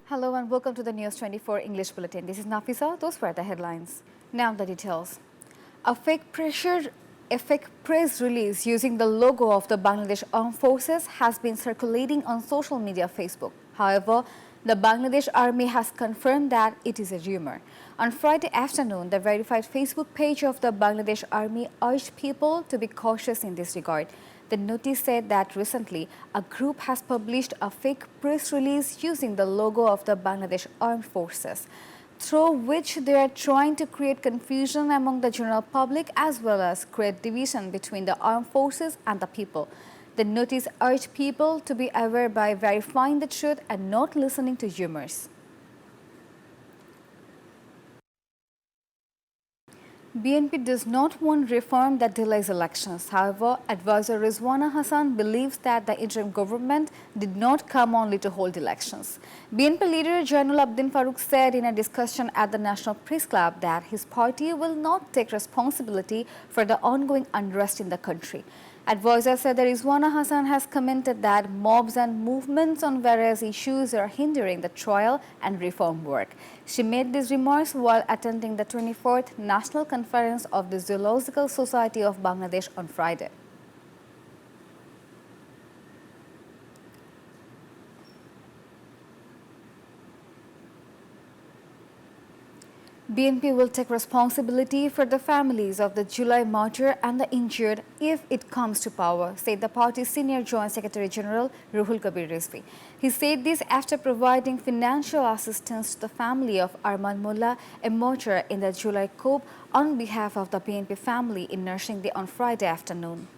Hello and welcome to the News24 English Bulletin. This is Nafisa. Those were the headlines. Now the details. A fake press release using the logo of the Bangladesh Armed Forces has been circulating on social media Facebook. However, the Bangladesh Army has confirmed that it is a rumor. On Friday afternoon, the verified Facebook page of the Bangladesh Army urged people to be cautious in this regard. The notice said that recently, a group has published a fake press release using the logo of the Bangladesh Armed Forces, through which they are trying to create confusion among the general public as well as create division between the armed forces and the people. The notice urged people to be aware by verifying the truth and not listening to rumors. BNP does not want reform that delays elections. However, advisor Rizwana Hassan believes that the interim government did not come only to hold elections. BNP leader Jainul Abdin Farooq said in a discussion at the National Press Club that his party will not take responsibility for the ongoing unrest in the country. Advisor said that Rizwana Hassan has commented that mobs and movements on various issues are hindering the trial and reform work. She made these remarks while attending the 24th National Conference of the Zoological Society of Bangladesh on Friday. BNP will take responsibility for the families of the July martyr and the injured if it comes to power, said the party's senior Joint Secretary General Ruhul Kabir Rizvi. He said this after providing financial assistance to the family of Arman Mullah, a martyr in the July coup, on behalf of the BNP family in Narsinghdi on Friday afternoon.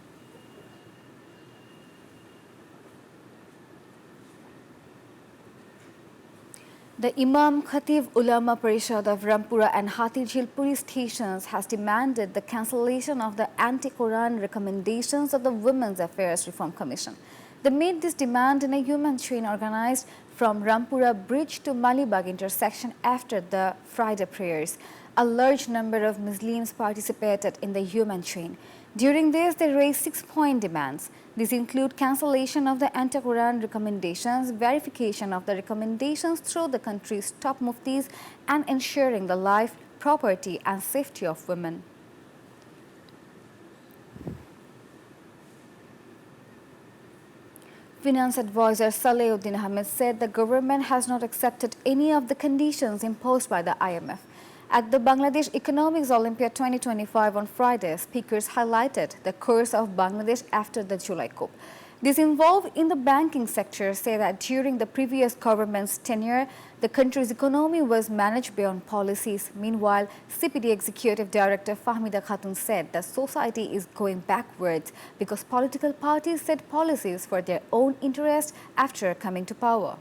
The Imam Khatib Ulama Parishad of Rampura and Hatirjhil police stations has demanded the cancellation of the anti-Quran recommendations of the Women's Affairs Reform Commission. They made this demand in a human train organized from Rampura Bridge to Malibag intersection after the Friday prayers. A large number of Muslims participated in the human train. During this, they raised 6-point demands. These include cancellation of the anti-Quran recommendations, verification of the recommendations through the country's top muftis, and ensuring the life, property, and safety of women. Finance advisor Saleh-Uddin Ahmed said the government has not accepted any of the conditions imposed by the IMF. At the Bangladesh Economics Olympiad 2025 on Friday, speakers highlighted the course of Bangladesh after the July coup. Those involved in the banking sector say that during the previous government's tenure, the country's economy was managed beyond policies. Meanwhile, CPD Executive Director Fahmida Khatun said that society is going backwards because political parties set policies for their own interest after coming to power.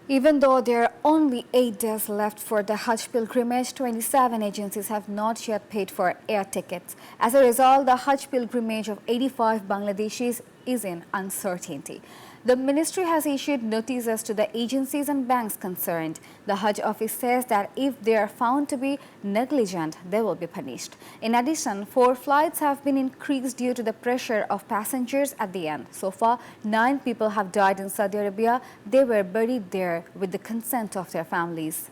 Even though there are only 8 days left for the Hajj pilgrimage, 27 agencies have not yet paid for air tickets. As a result, the Hajj pilgrimage of 85 Bangladeshis is in uncertainty. The ministry has issued notices to the agencies and banks concerned. The Hajj office says that if they are found to be negligent, they will be punished. In addition, 4 flights have been increased due to the pressure of passengers at the end. So far, 9 people have died in Saudi Arabia. They were buried there with the consent of their families.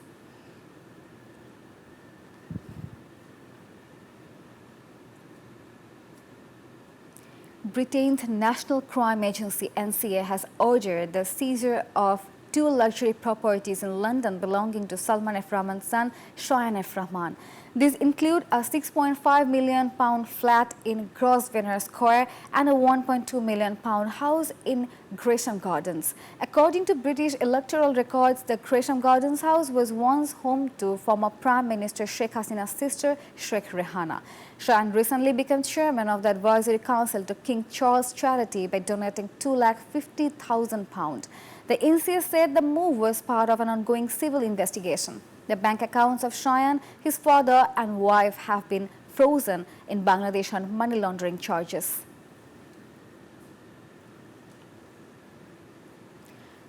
Britain's National Crime Agency (NCA) has ordered the seizure of 2 luxury properties in London belonging to Salman F. Rahman's son, Shayan F. Rahman. These include a £6.5 million flat in Grosvenor Square and a £1.2 million house in Gresham Gardens. According to British electoral records, the Gresham Gardens house was once home to former Prime Minister Sheikh Hasina's sister, Sheikh Rehana. Shayan recently became chairman of the Advisory Council to King Charles Charity by donating £250,000. The NCA said the move was part of an ongoing civil investigation. The bank accounts of Shayan, his father and wife have been frozen in Bangladesh on money laundering charges.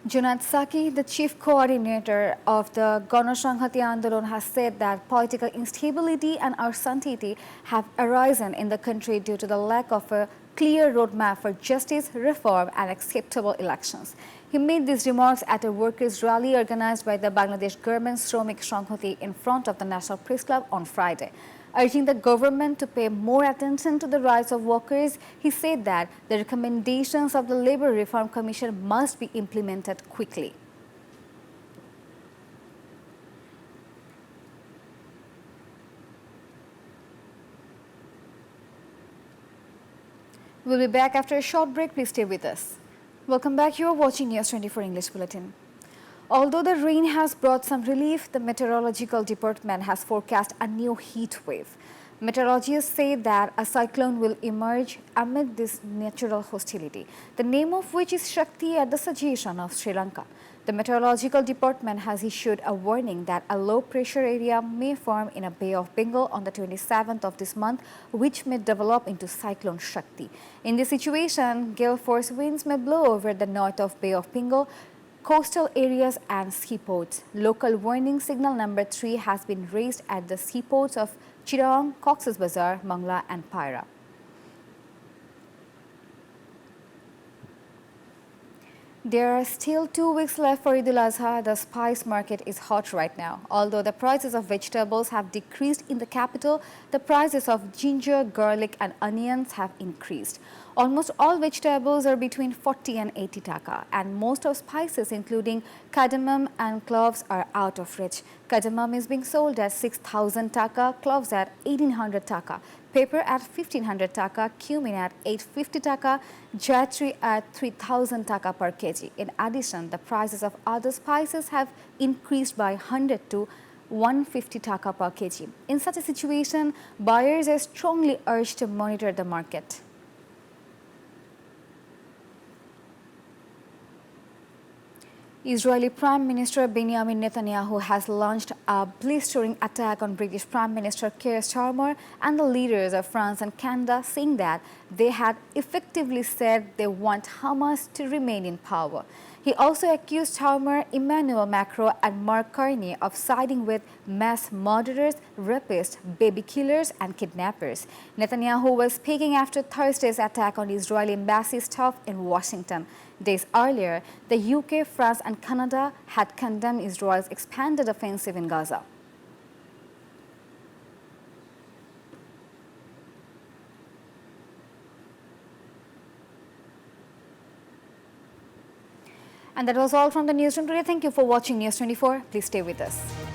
Junaid Saki, the chief coordinator of the Ganashanghati Andolon, has said that political instability and uncertainty have arisen in the country due to the lack of a clear roadmap for justice, reform and acceptable elections. He made these remarks at a workers' rally organized by the Bangladesh Government Shromik Shanghati in front of the National Press Club on Friday. Urging the government to pay more attention to the rights of workers, he said that the recommendations of the Labour Reform Commission must be implemented quickly. We'll be back after a short break. Please stay with us. Welcome back. You are watching News24 English Bulletin. Although the rain has brought some relief, the meteorological department has forecast a new heat wave. Meteorologists say that a cyclone will emerge amid this natural hostility, the name of which is Shakti at the suggestion of Sri Lanka. The meteorological department has issued a warning that a low pressure area may form in a Bay of Bengal on the 27th of this month, which may develop into Cyclone Shaki. In this situation, gale force winds may blow over the north of Bay of Bengal, coastal areas and seaports. Local warning signal number 3 has been raised at the seaports of Chittagong, Cox's Bazar, Mangla and Paira. There are still 2 weeks left for Eid al-Azha. The spice market is hot right now. Although the prices of vegetables have decreased in the capital, the prices of ginger, garlic and onions have increased. Almost all vegetables are between 40 and 80 taka, and most of spices including cardamom and cloves are out of reach. Cardamom is being sold at 6,000 taka, cloves at 1,800 taka, pepper at 1,500 taka, cumin at 850 taka, jaggery at 3,000 taka per kg. In addition, the prices of other spices have increased by 100 to 150 taka per kg. In such a situation, buyers are strongly urged to monitor the market. Israeli Prime Minister Binyamin Netanyahu has launched a blistering attack on British Prime Minister Keir Starmer and the leaders of France and Canada, saying that they had effectively said they want Hamas to remain in power. He also accused Starmer, Emmanuel Macron and Mark Carney of siding with mass murderers, rapists, baby killers and kidnappers. Netanyahu was speaking after Thursday's attack on Israeli embassy staff in Washington. Days earlier, the UK, France and Canada had condemned Israel's expanded offensive in Gaza. And that was all from the newsroom today. Thank you for watching News24. Please stay with us.